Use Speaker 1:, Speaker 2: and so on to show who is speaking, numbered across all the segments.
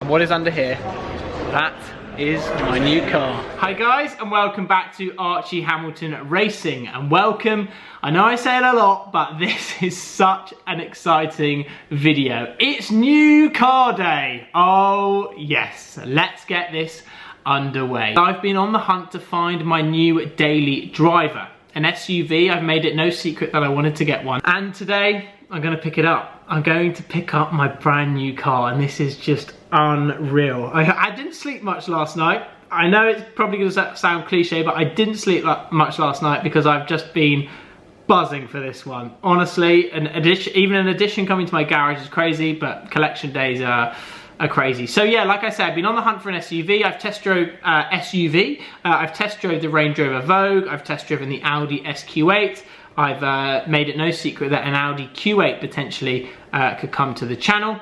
Speaker 1: what is under here? That is my new car. Hi guys, and welcome back to Archie Hamilton Racing, and welcome. I know I say it a lot, but this is such an exciting video. It's new car day. Oh yes, let's get this underway. I've been on the hunt to find my new daily driver, an SUV. I've made it no secret that I wanted to get one, and today I'm going to pick it up. I'm going to pick up my brand new car, and this is just unreal. I didn't sleep much last night. I know it's probably going to sound cliche, but I didn't sleep much last night because I've just been buzzing for this one. Honestly, even an addition coming to my garage is crazy, but collection days are crazy. So yeah, like I said, I've been on the hunt for an SUV. I've test drove I've test drove the Range Rover Vogue. I've test driven the Audi SQ8. I've made it no secret that an Audi Q8 potentially could come to the channel.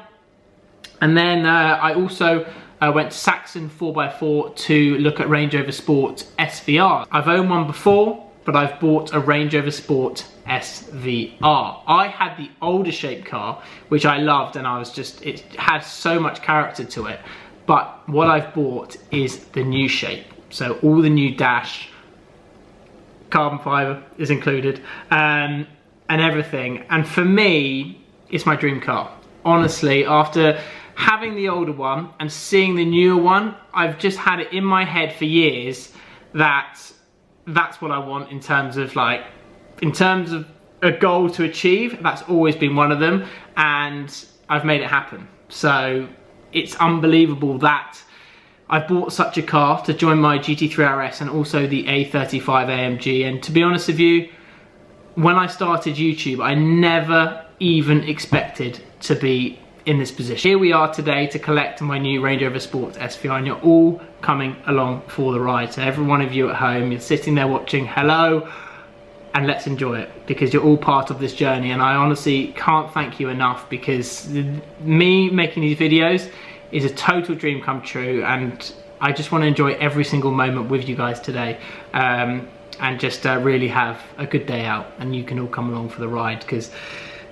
Speaker 1: And then I also went to SAXTON 4x4 to look at Range Rover Sport SVR. I've owned one before, but I've bought a Range Rover Sport SVR. I had the older shape car, which I loved, and it had so much character to it. But what I've bought is the new shape. So all the new dash, carbon fiber is included, and everything. And for me, it's my dream car. Honestly, after having the older one and seeing the newer one, I've just had it in my head for years that that's what I want in terms of a goal to achieve. That's always been one of them, and I've made it happen. So it's unbelievable that I've bought such a car to join my GT3 RS and also the A35 AMG. And to be honest with you, when I started YouTube, I never even expected to be in this position. Here we are today to collect my new Range Rover Sport SVR, and you're all coming along for the ride. So every one of you at home, you're sitting there watching, hello, and let's enjoy it, because you're all part of this journey. And I honestly can't thank you enough, because me making these videos is a total dream come true, and I just want to enjoy every single moment with you guys today, and just really have a good day out, and you can all come along for the ride, because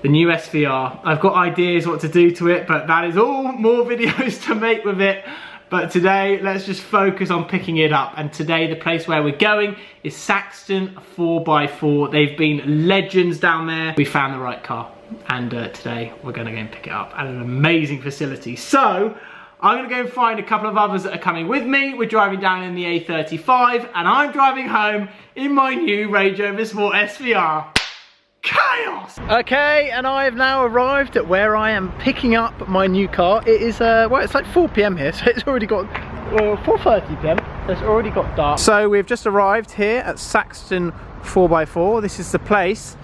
Speaker 1: the new SVR, I've got ideas what to do to it, but that is all more videos to make with it. But today, let's just focus on picking it up. And today, the place where we're going is SAXTON 4x4. They've been legends down there. We found the right car, and today we're gonna go and pick it up at an amazing facility. So I'm gonna go and find a couple of others that are coming with me. We're driving down in the A35, and I'm driving home in my new Range Rover Sport SVR. Chaos! Okay, and I have now arrived at where I am picking up my new car. It is, well, it's like 4 PM here, so it's already got, 4:30 PM, so it's already got dark. So we've just arrived here at SAXTON 4x4. This is the place,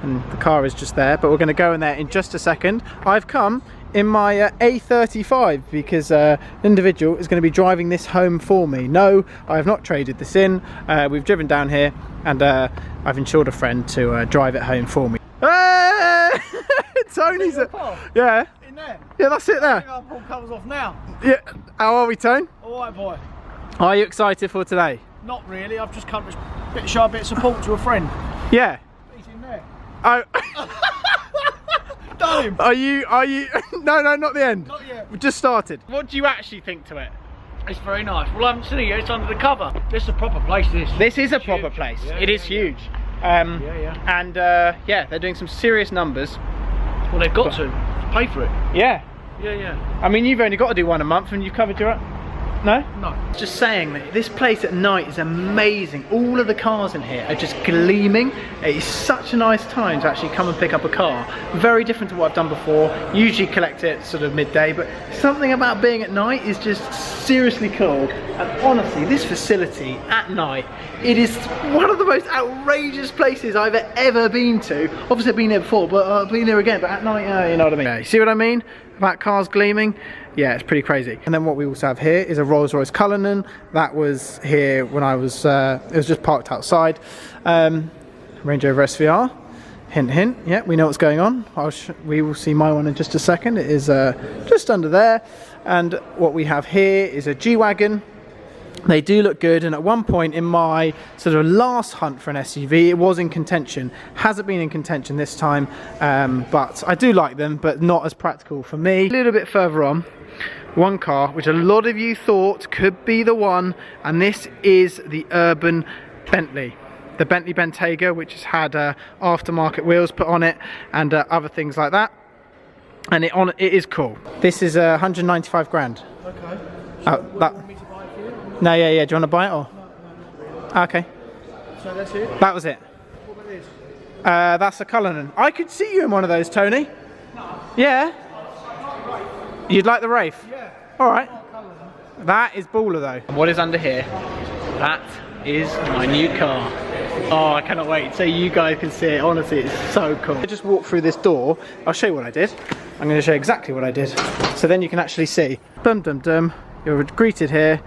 Speaker 1: and the car is just there, but we're going to go in there in just a second. I've come in my A35 because an individual is going to be driving this home for me. No, I have not traded this in. We've driven down here, and I've insured a friend to drive it home for me. Hey! Tony's it. Yeah. In there? Yeah, that's it there. I think I'll pull covers off now. Yeah. How are we, Tone? Alright, boy. Are you excited for today? Not really. I've just come to show a bit of support to a friend. Yeah. He's in there. Oh. Done him. Are you, no, not the end. Not yet. We've just started. What do you actually think to it?
Speaker 2: It's very nice. Well, I haven't seen it, it's under the cover. This is a proper place, this.
Speaker 1: This is a proper place. Yeah, it is huge. And yeah, they're doing some serious numbers.
Speaker 2: Well, they've got to pay for it.
Speaker 1: Yeah.
Speaker 2: Yeah.
Speaker 1: I mean, you've only got to do one a month and you've covered your... No?
Speaker 2: No.
Speaker 1: Just saying that this place at night is amazing. All of the cars in here are just gleaming. It is such a nice time to actually come and pick up a car. Very different to what I've done before. Usually collect it sort of midday, but something about being at night is just seriously cool. And honestly, this facility at night, it is one of the most outrageous places I've ever been to. Obviously I've been there before, but I've been there again, but at night, you know what I mean. Yeah, you see what I mean about cars gleaming? Yeah, it's pretty crazy. And then what we also have here is a Rolls-Royce Cullinan. That was here when I was, it was just parked outside. Range Rover SVR, hint hint, yeah, we know what's going on. We will see my one in just a second. It is just under there. And what we have here is a G-Wagon. They do look good, and at one point in my sort of last hunt for an SUV, it was in contention. Hasn't been in contention this time, but I do like them, but not as practical for me. A little bit further on, one car which a lot of you thought could be the one, and this is the urban Bentley. The Bentley Bentayga, which has had aftermarket wheels put on it and other things like that. And it is cool. This is 195 grand.
Speaker 2: Okay.
Speaker 1: Oh, that.
Speaker 2: Want me to buy it for you?
Speaker 1: No, yeah. Do you want to buy it or?
Speaker 2: No.
Speaker 1: Okay.
Speaker 2: So that's it?
Speaker 1: That was it.
Speaker 2: What about this?
Speaker 1: That's a Cullinan. I could see you in one of those, Tony.
Speaker 2: No.
Speaker 1: Yeah. You'd like the Wraith?
Speaker 2: Yeah.
Speaker 1: All right. That is baller though. What is under here? That is my new car. Oh, I cannot wait so you guys can see it. Honestly, it's so cool. I just walked through this door. I'll show you what I did. I'm going to show you exactly what I did. So then you can actually see. Dum dum dum. You're greeted here.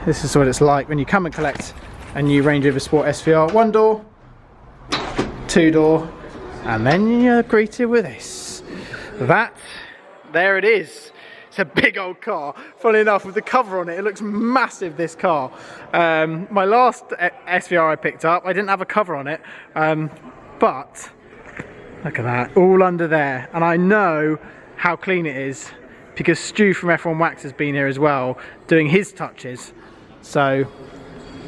Speaker 1: This is what it's like when you come and collect a new Range Rover Sport SVR. One door, two door, and then you're greeted with this. There it is. It's a big old car. Funnily enough, with the cover on it, it looks massive, this car. My last SVR I picked up, I didn't have a cover on it, but look at that, all under there. And I know how clean it is because Stu from F1 Wax has been here as well, doing his touches. So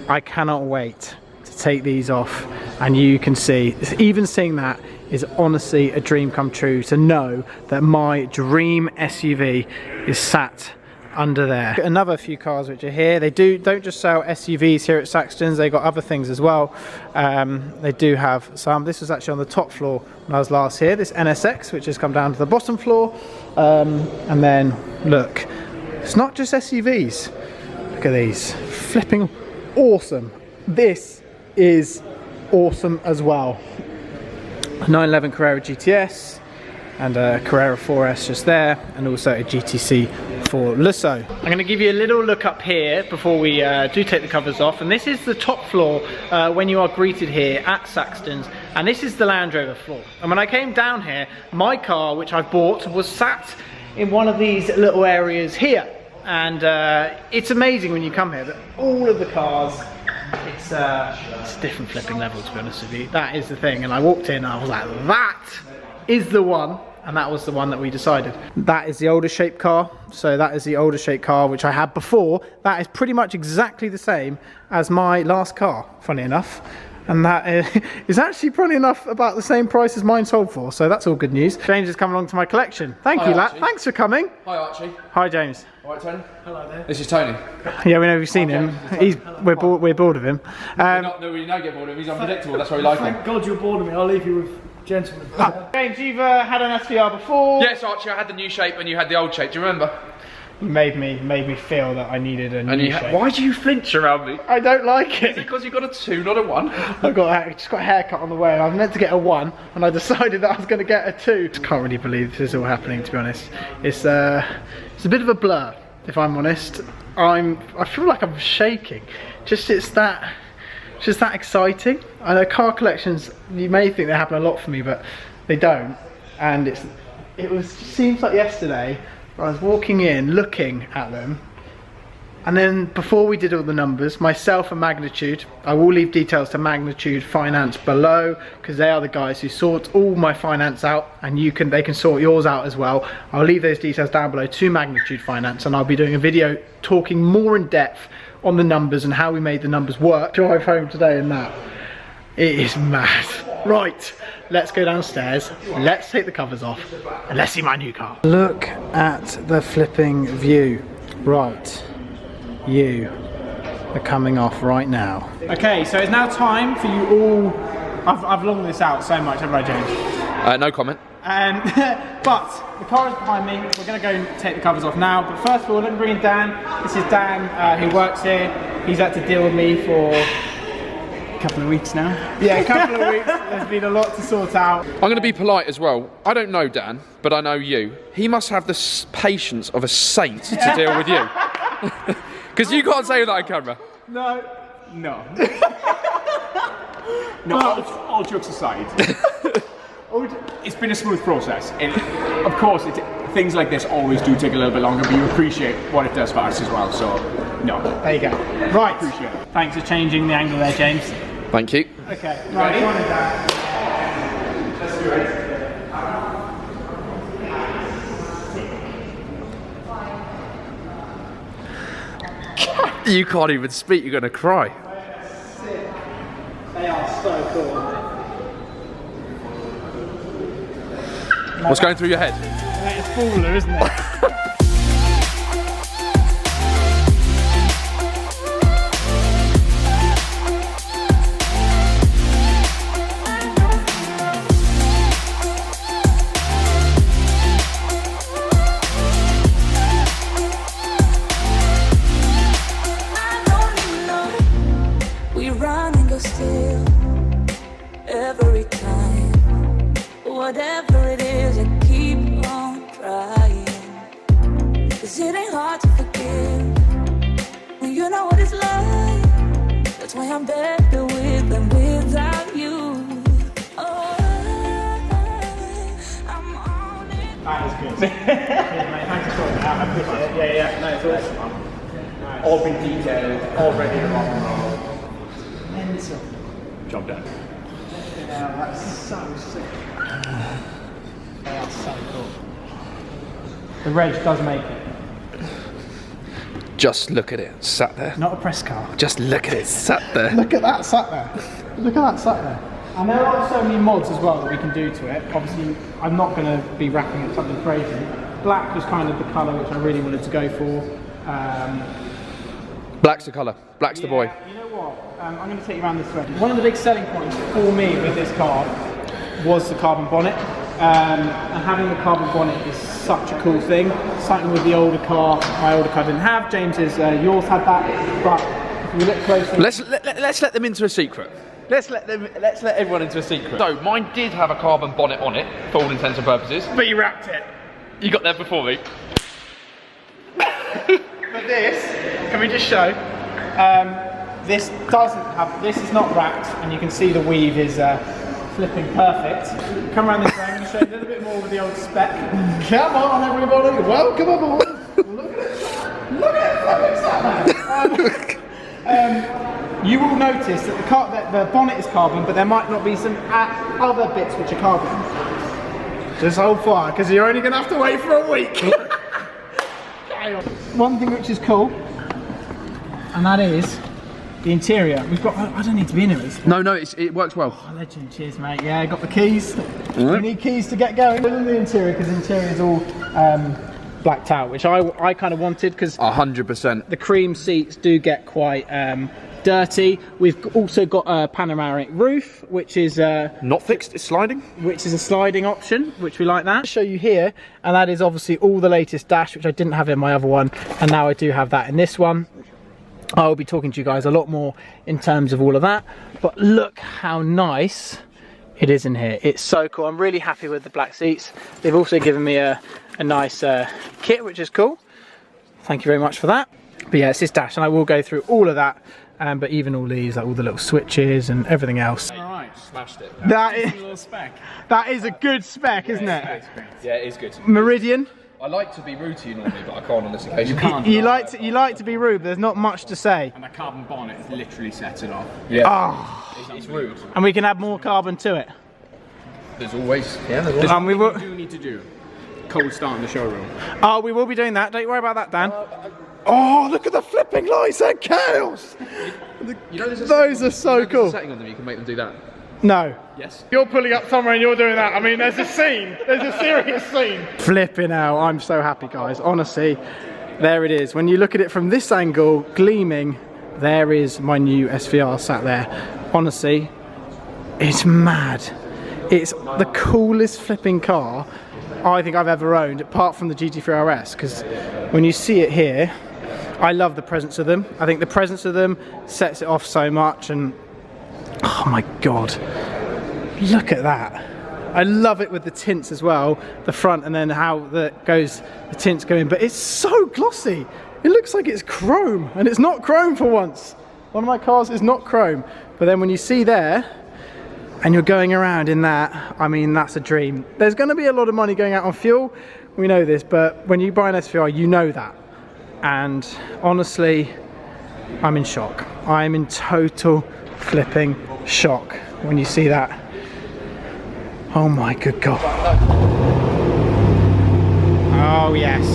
Speaker 1: I cannot wait to take these off, and you can see, even seeing that is honestly a dream come true, to know that my dream SUV is sat under there. Another few cars which are here. They don't just sell SUVs here at SAXTON's, they got other things as well. They do have some. This was actually on the top floor when I was last here, this NSX, which has come down to the bottom floor. And then look, it's not just SUVs. Look at these, flipping awesome. This is awesome as well. 911 Carrera GTS and a Carrera 4S just there, and also a GTC for Lusso. I'm going to give you a little look up here before we do take the covers off, and this is the top floor when you are greeted here at Saxton's, and this is the Land Rover floor. And when I came down here, my car, which I bought, was sat in one of these little areas here, and it's amazing when you come here that all of the cars, it's a different flipping level, to be honest with you. That is the thing. And I walked in and I was like, that is the one. And that was the one that we decided. That is the older shape car. So that is the older shape car which I had before. That is pretty much exactly the same as my last car, funny enough. And that is actually, funny enough, about the same price as mine sold for. So that's all good news. James has come along to my collection. Thank you, lad. Thanks for coming.
Speaker 3: Hi, Archie.
Speaker 1: Hi, James.
Speaker 3: All right, Tony.
Speaker 2: Hello there.
Speaker 3: This is Tony.
Speaker 1: Yeah, we know we've seen him. We're bored of him.
Speaker 3: We don't get bored of him. He's unpredictable. That's why we like him.
Speaker 2: Thank God you're bored of me. I'll leave you with gentlemen.
Speaker 1: James, you've had an SVR before.
Speaker 3: Yes, Archie. I had the new shape and you had the old shape. Do you remember?
Speaker 1: You made me feel that I needed a new shape.
Speaker 3: Why do you flinch around me?
Speaker 1: I don't like it.
Speaker 3: Because you got a 2, not a 1.
Speaker 1: I just got a haircut on the way, and I was meant to get a 1, and I decided that I was going to get a 2. Just can't really believe this is all happening, to be honest. It's a bit of a blur, if I'm honest. I feel like I'm shaking. It's just that exciting. I know car collections, you may think they happen a lot for me, but they don't. And it seems like yesterday I was walking in, looking at them, and then before we did all the numbers, myself and Magnitude, I will leave details to Magnitude Finance below, because they are the guys who sort all my finance out, and they can sort yours out as well. I'll leave those details down below to Magnitude Finance, and I'll be doing a video talking more in depth on the numbers and how we made the numbers work. Drive home today and that. It is mad. Right, let's go downstairs, let's take the covers off, and let's see my new car. Look at the flipping view. Right, you are coming off right now. Okay, so it's now time for you all. I've longed this out so much, haven't I, James?
Speaker 3: No comment.
Speaker 1: But the car is behind me. We're going to go and take the covers off now. But first of all, let me bring in Dan. This is Dan, who works here. He's had to deal with me for a couple of weeks now. Yeah, a couple of weeks. There's been a lot to sort out.
Speaker 3: I'm going to be polite as well. I don't know Dan, but I know you. He must have the patience of a saint to deal with you. Because you can't say that on camera.
Speaker 1: No.
Speaker 4: No, all jokes aside, it's been a smooth process. And of course, things like this always do take a little bit longer, but you appreciate what it does for us as well. So, no.
Speaker 1: There you go. Right.
Speaker 4: Appreciate it.
Speaker 1: Thanks for changing the angle there, James.
Speaker 3: Thank you.
Speaker 1: Okay. Right. Go on in, Dan.
Speaker 4: Let's do it.
Speaker 3: You can't even speak, you're gonna cry.
Speaker 1: They are so cool.
Speaker 3: What's going through your head?
Speaker 1: It's baller, isn't it?
Speaker 5: Still, every time, whatever it is, I keep on trying. 'Cause it ain't hard to forgive when you know what it's like. That's why I'm better with than without you. Oh, I'm on it.
Speaker 1: That is good. Cheers, mate. Thanks for sorting it out. I appreciate it. Yeah. No, it's awesome. Nice.
Speaker 4: All been detailed, all ready to rock and roll. Job done.
Speaker 1: Yeah, that's so sick. They are so cool. The Reg does make it.
Speaker 3: Just look at it, sat there.
Speaker 1: Not a press car.
Speaker 3: Just look at it, sat there.
Speaker 1: Look at that sat there. Look at that sat there. And there are so many mods as well that we can do to it. Obviously, I'm not going to be wrapping it something crazy. Black was kind of the colour which I really wanted to go for.
Speaker 3: Black's the colour, black's the boy.
Speaker 1: You know what? I'm going to take you around this way. One of the big selling points for me with this car was the carbon bonnet. And having the carbon bonnet is such a cool thing. Something with the older car, my older car didn't have. James's, yours had that. But if you look closely...
Speaker 3: Let's let them into a secret. Let's let everyone into a secret. So, mine did have a carbon bonnet on it, for all intents and purposes.
Speaker 1: But you wrapped it.
Speaker 3: You got there before me.
Speaker 1: But this, can we just show? This doesn't have, this is not wrapped, and you can see the weave is flipping perfect. Come around this way, I'm going to show you a little bit more with the old spec. Come on everybody, welcome aboard. Look at it, you will notice that the bonnet is carbon, but there might not be some other bits which are carbon. Just hold fire, because you're only going to have to wait for a week. One thing which is cool, and that is the interior. We've got, I don't need to be in it.
Speaker 3: No, it works well.
Speaker 1: Oh, legend, cheers mate. Yeah, got the keys. You need keys to get going. In the interior, because the interior is all blacked out, which I kind of wanted, because
Speaker 3: 100%.
Speaker 1: the cream seats do get quite dirty. We've also got a panoramic roof, which is
Speaker 3: Not fixed, it's sliding.
Speaker 1: which is a sliding option, which we like that. I'll show you here, and that is obviously all the latest dash, which I didn't have in my other one, and now I do have that in this one. I will be talking to you guys a lot more in terms of all of that, but look how nice it is in here. It's so cool. I'm really happy with the black seats. They've also given me a nice kit, which is cool. Thank you very much for that. But yeah, it's this dash, and I will go through all of that, but even all these, like all the little switches and everything else.
Speaker 4: Alright, smashed it.
Speaker 1: That is,
Speaker 4: a little spec.
Speaker 1: that is a good spec, isn't it?
Speaker 3: Yeah, it is good.
Speaker 1: Meridian.
Speaker 3: I like to be rude to you normally, but I can't on this occasion.
Speaker 1: You like to be rude, but there's not much to say.
Speaker 4: And the carbon bonnet literally sets it off.
Speaker 3: Yeah.
Speaker 1: Oh,
Speaker 3: It's rude.
Speaker 1: and we can add more carbon to it.
Speaker 3: There's always. Yeah, there's always.
Speaker 1: We will.
Speaker 4: What you do need to do? Cold start in the showroom.
Speaker 1: Oh, we will be doing that. Don't you worry about that, Dan. Oh, look at the flipping lights and chaos.
Speaker 3: You know,
Speaker 1: Those are so
Speaker 3: there's
Speaker 1: cool.
Speaker 3: a setting on them, you can make them do that.
Speaker 1: No.
Speaker 3: Yes.
Speaker 1: You're pulling up somewhere and you're doing that. I mean, there's a scene. There's a serious scene. Flipping out. I'm so happy, guys. Honestly, there it is. When you look at it from this angle, gleaming, there is my new SVR sat there. Honestly, it's mad. It's the coolest flipping car I think I've ever owned, apart from the GT3 RS, because when you see it here, I love the presence of them. I think the presence of them sets it off so much, and oh my god, look at that. I love it with the tints as well, the front, and then how the tints go in, but it's so glossy. It looks like it's chrome, and it's not chrome for once. One of my cars is not chrome, but then when you see there, and you're going around in that, I mean, that's a dream. There's going to be a lot of money going out on fuel, we know this, but when you buy an SVR, you know that. And honestly, I'm in shock. I'm in total flipping shock when you see that. Oh my good god. Oh yes.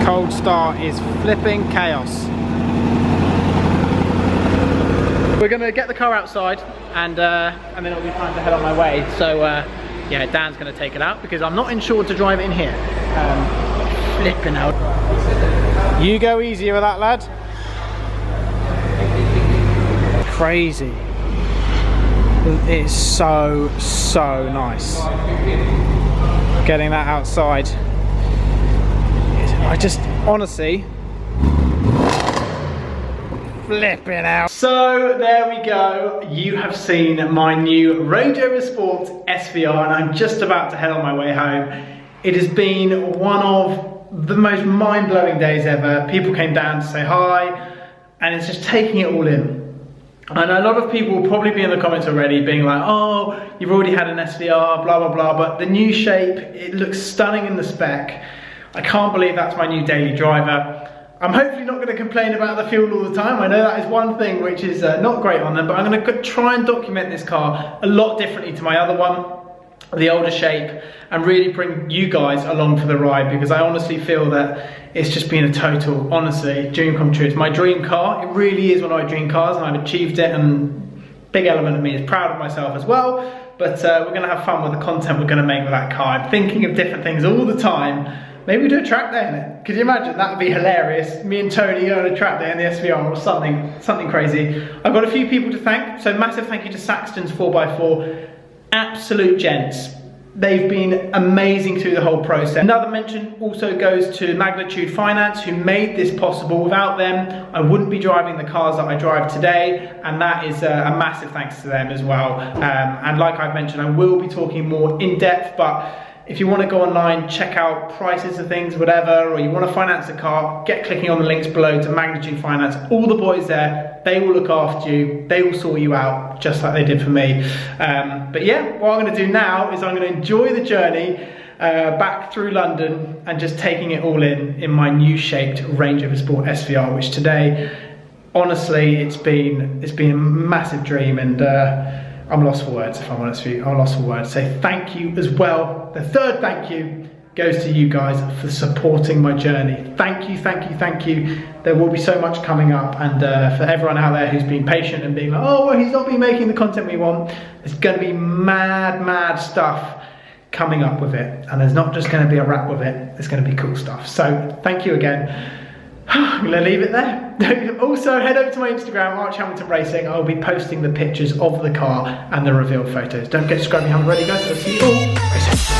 Speaker 1: Cold cold start is flipping chaos. We're gonna get the car outside and then it'll be time to head on my way. So yeah, Dan's gonna take it out because I'm not insured to drive it in here. Flipping out. You go easy with that, lad. Crazy. It's so nice getting that outside. I just honestly flipping out. So there we go. You have seen my new Range Rover Sport SVR and I'm just about to head on my way home. It has been one of the most mind-blowing days ever. People came down to say hi and it's just taking it all in. I know a lot of people will probably be in the comments already being like, oh, you've already had an SVR, blah, blah, blah, but the new shape, it looks stunning in the spec. I can't believe that's my new daily driver. I'm hopefully not going to complain about the fuel all the time. I know that is one thing which is not great on them, but I'm going to try and document this car a lot differently to my other one, the older shape, and really bring you guys along for the ride because I honestly feel that it's just been a total, honestly, dream come true. It's my dream car. It really is one of my dream cars and I've achieved it, and a big element of me is proud of myself as well. But we're going to have fun with the content we're going to make with that car. I'm thinking of different things all the time. Maybe we do a track day in it. Could you imagine? That would be hilarious. Me and Tony go on a track day in the SVR or something crazy. I've got a few people to thank. So massive thank you to SAXTON's 4x4. Absolute gents. They've been amazing through the whole process. Another mention also goes to Magnitude Finance, who made this possible. Without them, I wouldn't be driving the cars that I drive today, and that is a massive thanks to them as well. And like I've mentioned, I will be talking more in depth, but if you want to go online, check out prices of things, whatever, or you want to finance a car, get clicking on the links below to Magnitude Finance. All the boys there, they will look after you. They will sort you out, just like they did for me. But yeah, what I'm going to do now is I'm going to enjoy the journey back through London and just taking it all in my new shaped Range Rover Sport SVR, which today, honestly, it's been a massive dream, and I'm lost for words, if I'm honest with you. I'm lost for words. So thank you as well. The third thank you goes to you guys for supporting my journey. Thank you, thank you, thank you. There will be so much coming up, and for everyone out there who's been patient and being like, oh, well, he's not been making the content we want, there's going to be mad stuff coming up with it. And there's not just going to be a wrap with it, there's going to be cool stuff. So thank you again. I'm going to leave it there. Also, head over to my Instagram, Archie Hamilton Racing. I'll be posting the pictures of the car and the reveal photos. Don't get subscribed if you haven't already, guys. I'll see you all.